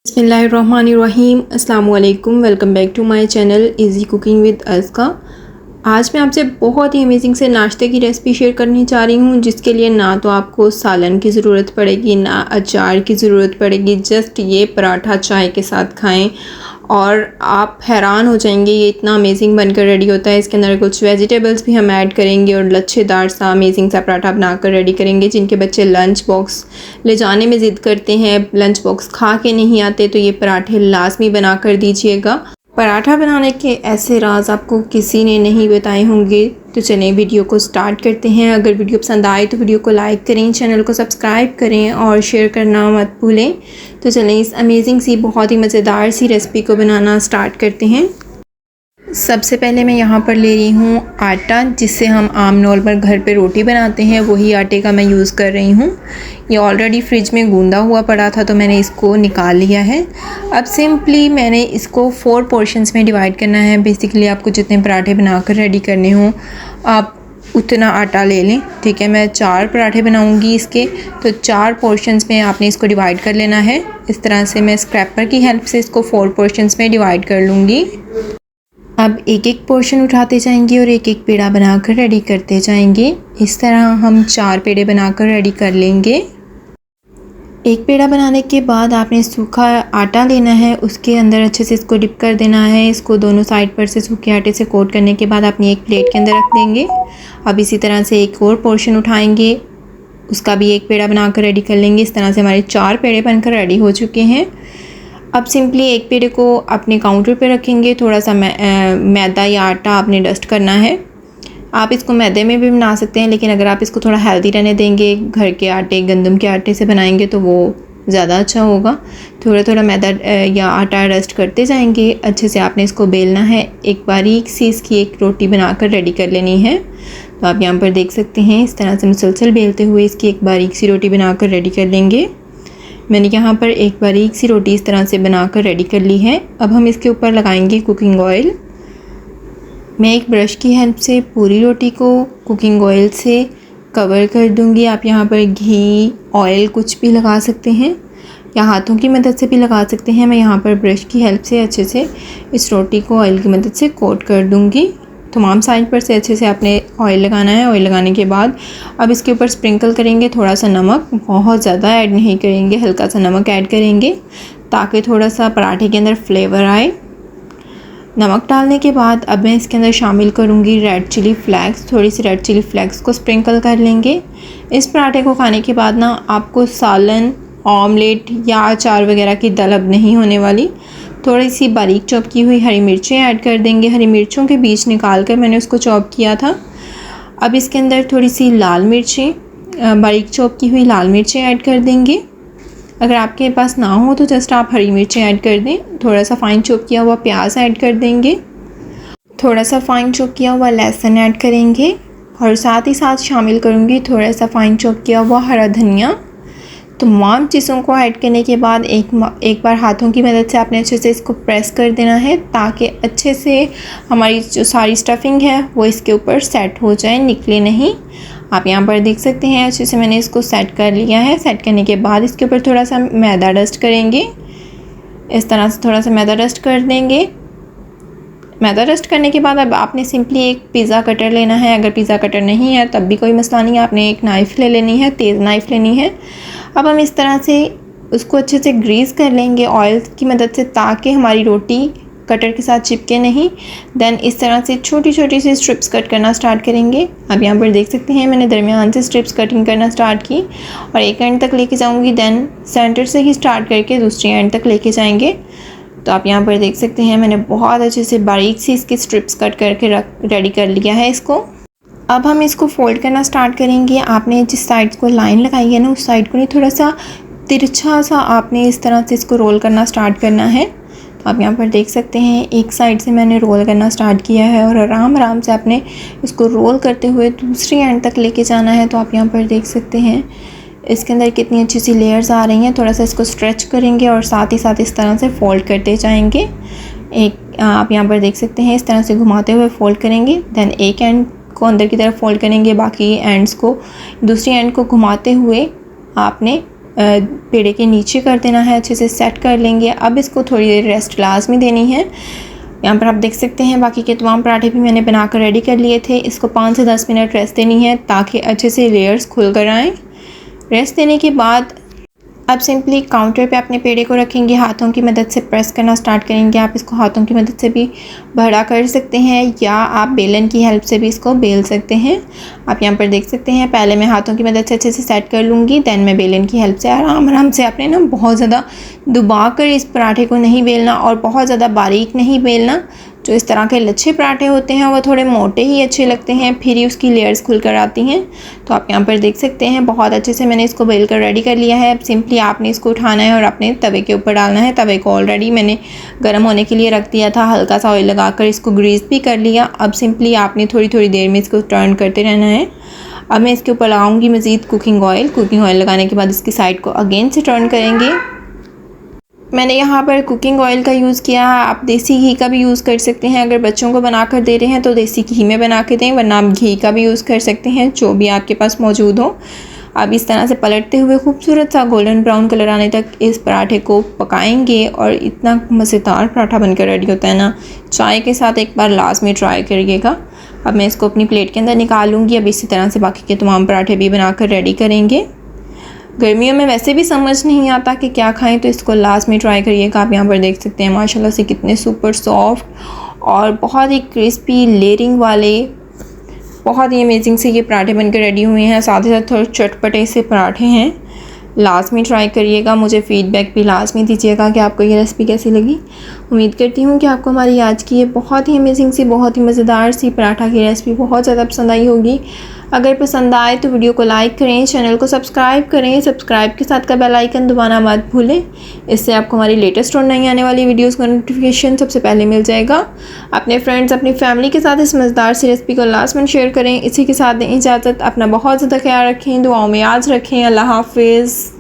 बिस्मिल्लाहिर्रहमानिर्रहीम अस्सलाम वालेकुम। Welcome back to my channel easy cooking with Azka. आज मैं आपसे बहुत ही अमेजिंग से नाश्ते की रेसिपी शेयर करनी चाह रही हूँ, जिसके लिए ना तो आपको सालन की ज़रूरत पड़ेगी ना अचार की ज़रूरत पड़ेगी। जस्ट ये पराठा चाय के साथ खाएं और आप हैरान हो जाएंगे, ये इतना अमेजिंग बनकर रेडी होता है। इसके अंदर कुछ वेजिटेबल्स भी हम ऐड करेंगे और लच्छेदार सा अमेजिंग सा पराठा बनाकर रेडी करेंगे। जिनके बच्चे लंच बॉक्स ले जाने में ज़िद करते हैं, लंच बॉक्स खा के नहीं आते, तो ये पराठे लाजमी बना कर दीजिएगा। पराठा बनाने के ऐसे राज आपको किसी ने नहीं बताए होंगे। तो चलें वीडियो को स्टार्ट करते हैं। अगर वीडियो पसंद आए तो वीडियो को लाइक करें, चैनल को सब्सक्राइब करें और शेयर करना मत भूलें। तो चलें इस अमेजिंग सी बहुत ही मज़ेदार सी रेसिपी को बनाना स्टार्ट करते हैं। सबसे पहले मैं यहाँ पर ले रही हूँ आटा, जिससे हम आम नॉर्मल घर पे रोटी बनाते हैं, वही आटे का मैं यूज़ कर रही हूँ। ये ऑलरेडी फ्रिज में गूंदा हुआ पड़ा था तो मैंने इसको निकाल लिया है। अब सिंपली मैंने इसको 4 पोर्शंस में डिवाइड करना है। बेसिकली आपको जितने पराठे बनाकर रेडी करने हों आप उतना आटा ले लें, ठीक है। मैं 4 पराठे बनाऊंगी इसके, तो 4 पोर्शंस में आपने इसको डिवाइड कर लेना है। इस तरह से मैं स्क्रैपर की हेल्प से इसको 4 पोर्शंस में डिवाइड कर लूँगी। अब एक एक पोर्शन उठाते जाएंगे और एक एक पेड़ा बनाकर रेडी करते जाएंगे। इस तरह हम 4 पेड़े बनाकर रेडी कर लेंगे। एक पेड़ा बनाने के बाद आपने सूखा आटा लेना है, उसके अंदर अच्छे से इसको डिप कर देना है। इसको दोनों साइड पर से सूखे आटे से कोट करने के बाद अपनी एक प्लेट के अंदर रख देंगे। अब इसी तरह से एक और पोर्शन उठाएंगे, उसका भी एक पेड़ा बनाकर रेडी कर लेंगे। इस तरह से हमारे 4 पेड़े बनकर रेडी हो चुके हैं। अब सिंपली एक पेड़े को अपने काउंटर पे रखेंगे। थोड़ा सा मैदा या आटा आपने डस्ट करना है। आप इसको मैदे में भी बना सकते हैं, लेकिन अगर आप इसको थोड़ा हेल्दी रहने देंगे, घर के आटे गंदम के आटे से बनाएंगे तो वो ज़्यादा अच्छा होगा। थोड़ा थोड़ा मैदा या आटा डस्ट करते जाएंगे। अच्छे से आपने इसको बेलना है। एक बारीक सी इसकी एक रोटी बनाकर रेडी कर लेनी है। तो आप यहाँ पर देख सकते हैं, इस तरह से मुसलसल बेलते हुए इसकी एक बारीक सी रोटी बनाकर रेडी कर लेंगे। मैंने यहाँ पर एक बारीक सी रोटी इस तरह से बनाकर रेडी कर ली है। अब हम इसके ऊपर लगाएंगे कुकिंग ऑयल। मैं एक ब्रश की हेल्प से पूरी रोटी को कुकिंग ऑयल से कवर कर दूंगी। आप यहाँ पर घी, ऑयल कुछ भी लगा सकते हैं या हाथों की मदद से भी लगा सकते हैं। मैं यहाँ पर ब्रश की हेल्प से अच्छे से इस रोटी को ऑयल की मदद से कोट कर दूंगी। तमाम साइड पर से अच्छे से आपने ऑयल लगाना है। ऑयल लगाने के बाद अब इसके ऊपर स्प्रिंकल करेंगे थोड़ा सा नमक। बहुत ज़्यादा ऐड नहीं करेंगे, हल्का सा नमक ऐड करेंगे ताकि थोड़ा सा पराठे के अंदर फ्लेवर आए। नमक डालने के बाद अब मैं इसके अंदर शामिल करूँगी रेड चिली फ्लेक्स। थोड़ी सी रेड चिली फ्लेक्स को स्प्रिंकल कर लेंगे। इस पराठे को खाने के बाद ना आपको सालन, ऑमलेट या अचार वगैरह की तलब नहीं होने वाली। थोड़ी सी बारीक चॉप की हुई हरी मिर्चें ऐड कर देंगे। हरी मिर्चों के बीज निकाल कर मैंने उसको चॉप किया था। अब इसके अंदर थोड़ी सी लाल मिर्चें, बारीक चॉप की हुई लाल मिर्चें ऐड कर देंगे। अगर आपके पास ना हो तो जस्ट आप हरी मिर्चें ऐड कर दें। थोड़ा सा फाइन चॉप किया हुआ प्याज ऐड कर देंगे। थोड़ा सा फाइन चॉप किया हुआ लहसुन ऐड करेंगे और साथ ही साथ शामिल करूँगी थोड़ा सा फाइन चॉप किया हुआ हरा धनिया। तमाम चीज़ों को ऐड करने के बाद एक बार हाथों की मदद से आपने अच्छे से इसको प्रेस कर देना है, ताकि अच्छे से हमारी जो सारी स्टफिंग है वो इसके ऊपर सेट हो जाए, निकले नहीं। आप यहाँ पर देख सकते हैं अच्छे से मैंने इसको सेट कर लिया है। सेट करने के बाद इसके ऊपर थोड़ा सा मैदा डस्ट करेंगे। इस तरह से थोड़ा सा मैदा डस्ट कर देंगे। मैदा डस्ट करने के बाद अब आपने सिंपली एक पिज़्ज़ा कटर लेना है। अगर पिज़्ज़ा कटर नहीं है तब भी कोई मसला नहीं है, आपने एक नाइफ़ ले लेनी है, तेज़ नाइफ़ लेनी है। अब हम इस तरह से उसको अच्छे से ग्रीस कर लेंगे ऑयल की मदद से, ताकि हमारी रोटी कटर के साथ चिपके नहीं। देन इस तरह से छोटी छोटी सी स्ट्रिप्स कट करना स्टार्ट करेंगे। अब यहाँ पर देख सकते हैं मैंने दरमियान से स्ट्रिप्स कटिंग करना स्टार्ट की और एक एंड तक लेके जाऊँगी। देन सेंटर से ही स्टार्ट करके दूसरी एंड तक लेके जाएंगे। तो आप यहाँ पर देख सकते हैं मैंने बहुत अच्छे से बारीक सी इसकी स्ट्रिप्स कट करके रेडी कर लिया है इसको। अब हम इसको फोल्ड करना स्टार्ट करेंगे। आपने जिस साइड को लाइन लगाई है ना, उस साइड को नहीं, थोड़ा सा तिरछा सा आपने इस तरह से इसको रोल करना स्टार्ट करना है। तो आप यहाँ पर देख सकते हैं एक साइड से मैंने रोल करना स्टार्ट किया है और आराम आराम से आपने इसको रोल करते हुए दूसरी एंड तक लेके जाना है। तो आप यहाँ पर देख सकते हैं इसके अंदर कितनी अच्छी सी लेयर्स आ रही हैं। थोड़ा सा इसको स्ट्रेच करेंगे और साथ ही साथ इस तरह से फ़ोल्ड करते जाएंगे। आप यहाँ पर देख सकते हैं इस तरह से घुमाते हुए फ़ोल्ड करेंगे। देन एक एंड को अंदर की तरफ फ़ोल्ड करेंगे, बाकी एंड्स को दूसरी एंड को घुमाते हुए आपने पेड़े के नीचे कर देना है, अच्छे से सेट कर लेंगे। अब इसको थोड़ी देर रेस्ट लाजमी देनी है। यहाँ पर आप देख सकते हैं बाकी के तमाम पराठे भी मैंने बनाकर रेडी कर लिए थे। इसको 5 से 10 मिनट रेस्ट देनी है ताकि अच्छे से लेयर्स खुल कर आएँ। रेस्ट देने के बाद अब सिंपली काउंटर पे अपने पेड़े को रखेंगे, हाथों की मदद से प्रेस करना स्टार्ट करेंगे। आप इसको हाथों की मदद से भी बड़ा कर सकते हैं या आप बेलन की हेल्प से भी इसको बेल सकते हैं। आप यहाँ पर देख सकते हैं पहले मैं हाथों की मदद से अच्छे से सेट कर लूँगी, दैन मैं बेलन की हेल्प से आराम आराम से अपने ना बहुत ज़्यादा दबा कर इस पराठे को नहीं बेलना और बहुत ज़्यादा बारीक नहीं बेलना। जो इस तरह के लच्छे पराठे होते हैं वो थोड़े मोटे ही अच्छे लगते हैं, फिर ही उसकी लेयर्स खुल कर आती हैं। तो आप यहाँ पर देख सकते हैं बहुत अच्छे से मैंने इसको बेल कर रेडी कर लिया है। अब सिंपली आपने इसको उठाना है और अपने तवे के ऊपर डालना है। तवे को ऑलरेडी मैंने गर्म होने के लिए रख दिया था, हल्का सा ऑयल लगाकर इसको ग्रीस भी कर लिया। अब सिंपली आपने थोड़ी थोड़ी देर में इसको टर्न करते रहना है। अब मैं इसके ऊपर लगाऊंगी मज़ीद कुकिंग ऑयल लगाने के बाद इसकी साइड को अगेन से टर्न करेंगे। मैंने यहाँ पर कुकिंग ऑयल का यूज़ किया है, आप देसी घी का भी यूज़ कर सकते हैं। अगर बच्चों को बना कर दे रहे हैं तो देसी घी में बना के दें, वरना आप घी का भी यूज़ कर सकते हैं, जो भी आपके पास मौजूद हो। अब इस तरह से पलटते हुए खूबसूरत सा गोल्डन ब्राउन कलर आने तक इस पराठे को पकाएंगे और इतना मज़ेदार पराठा बनकर रेडी होता है ना, चाय के साथ एक बार लाजमी ट्राई करिएगा। अब मैं इसको अपनी प्लेट के अंदर निकालूंगी। अब इसी तरह से बाकी के तमाम पराठे भी बनाकर रेडी करेंगे। गर्मियों में वैसे भी समझ नहीं आता कि क्या खाएं, तो इसको लास्ट में ट्राई करिएगा। आप यहाँ पर देख सकते हैं माशाल्लाह से कितने सुपर सॉफ्ट और बहुत ही क्रिस्पी लेयरिंग वाले बहुत ही अमेजिंग से ये पराठे बनकर रेडी हुए हैं। साथ ही साथ थोड़े चटपटे से पराठे हैं, लाजमी ट्राई करिएगा। मुझे फ़ीडबैक भी लाजमी दीजिएगा कि आपको ये रेसिपी कैसी लगी। उम्मीद करती हूँ कि आपको हमारी आज की ये बहुत ही अमेजिंग सी बहुत ही मज़ेदार सी पराठा की रेसिपी बहुत ज़्यादा पसंद आई होगी। अगर पसंद आए तो वीडियो को लाइक करें, चैनल को सब्सक्राइब करें, सब्सक्राइब के साथ का बेल आइकन दबाना मत भूलें। इससे आपको हमारी लेटेस्ट और नई आने वाली वीडियोस का नोटिफिकेशन सबसे पहले मिल जाएगा। अपने फ्रेंड्स अपनी फैमिली के साथ इस मज़ेदार सी रेसिपी को लास्ट में शेयर करें। इसी के साथ दें इजाज़त। अपना बहुत ज़्यादा ख्याल रखें, दुआओं में याद रखें। अल्लाह हाफिज़।